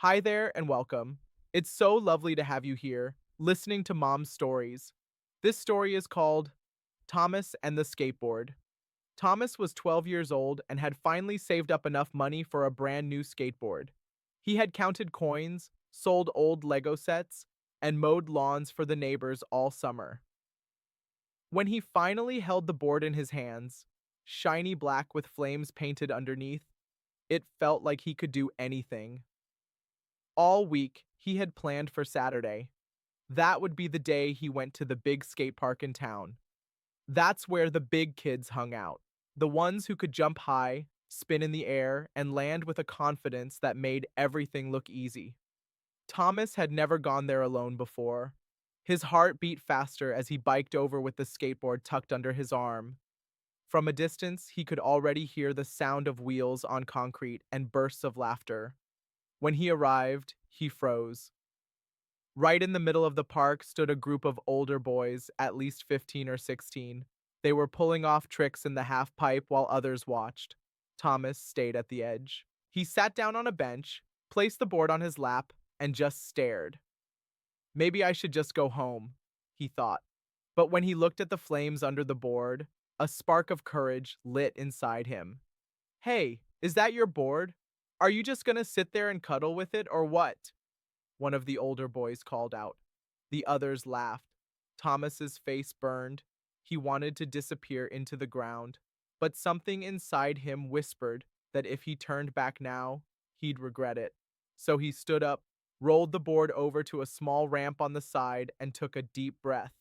Hi there and welcome. It's so lovely to have you here, listening to Mom's stories. This story is called Thomas and the Skateboard. Thomas was 12 years old and had finally saved up enough money for a brand new skateboard. He had counted coins, sold old Lego sets, and mowed lawns for the neighbors all summer. When he finally held the board in his hands, shiny black with flames painted underneath, it felt like he could do anything. All week, he had planned for Saturday. That would be the day he went to the big skate park in town. That's where the big kids hung out. The ones who could jump high, spin in the air, and land with a confidence that made everything look easy. Thomas had never gone there alone before. His heart beat faster as he biked over with the skateboard tucked under his arm. From a distance, he could already hear the sound of wheels on concrete and bursts of laughter. When he arrived, he froze. Right in the middle of the park stood a group of older boys, at least 15 or 16. They were pulling off tricks in the half pipe while others watched. Thomas stayed at the edge. He sat down on a bench, placed the board on his lap, and just stared. Maybe I should just go home, he thought. But when he looked at the flames under the board, a spark of courage lit inside him. Hey, is that your board? Are you just gonna sit there and cuddle with it or what? One of the older boys called out. The others laughed. Thomas's face burned. He wanted to disappear into the ground, but something inside him whispered that if he turned back now, he'd regret it. So he stood up, rolled the board over to a small ramp on the side, and took a deep breath.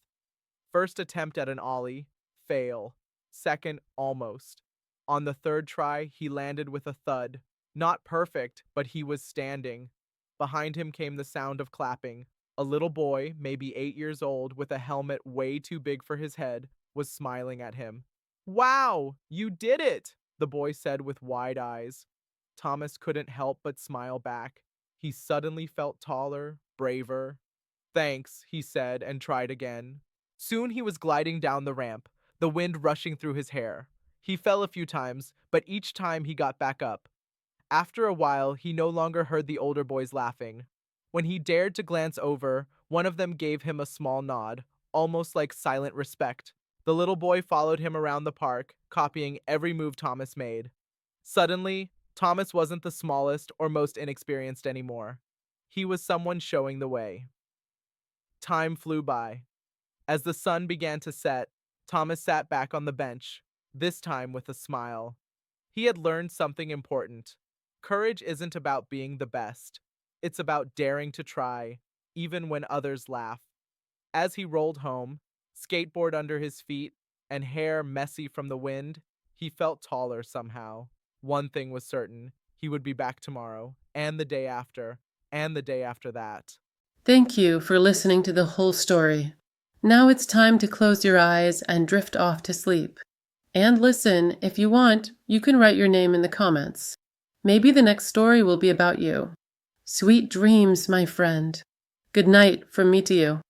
First attempt at an ollie, fail. Second, almost. On the third try, he landed with a thud. Not perfect, but he was standing. Behind him came the sound of clapping. A little boy, maybe 8 years old, with a helmet way too big for his head, was smiling at him. Wow, you did it, the boy said with wide eyes. Thomas couldn't help but smile back. He suddenly felt taller, braver. Thanks, he said and tried again. Soon he was gliding down the ramp, the wind rushing through his hair. He fell a few times, but each time he got back up. After a while, he no longer heard the older boys laughing. When he dared to glance over, one of them gave him a small nod, almost like silent respect. The little boy followed him around the park, copying every move Thomas made. Suddenly, Thomas wasn't the smallest or most inexperienced anymore. He was someone showing the way. Time flew by. As the sun began to set, Thomas sat back on the bench, this time with a smile. He had learned something important. Courage isn't about being the best. It's about daring to try, even when others laugh. As he rolled home, skateboard under his feet, and hair messy from the wind, he felt taller somehow. One thing was certain, he would be back tomorrow, and the day after, and the day after that. Thank you for listening to the whole story. Now it's time to close your eyes and drift off to sleep. And listen, if you want, you can write your name in the comments. Maybe the next story will be about you. Sweet dreams, my friend. Good night from me to you.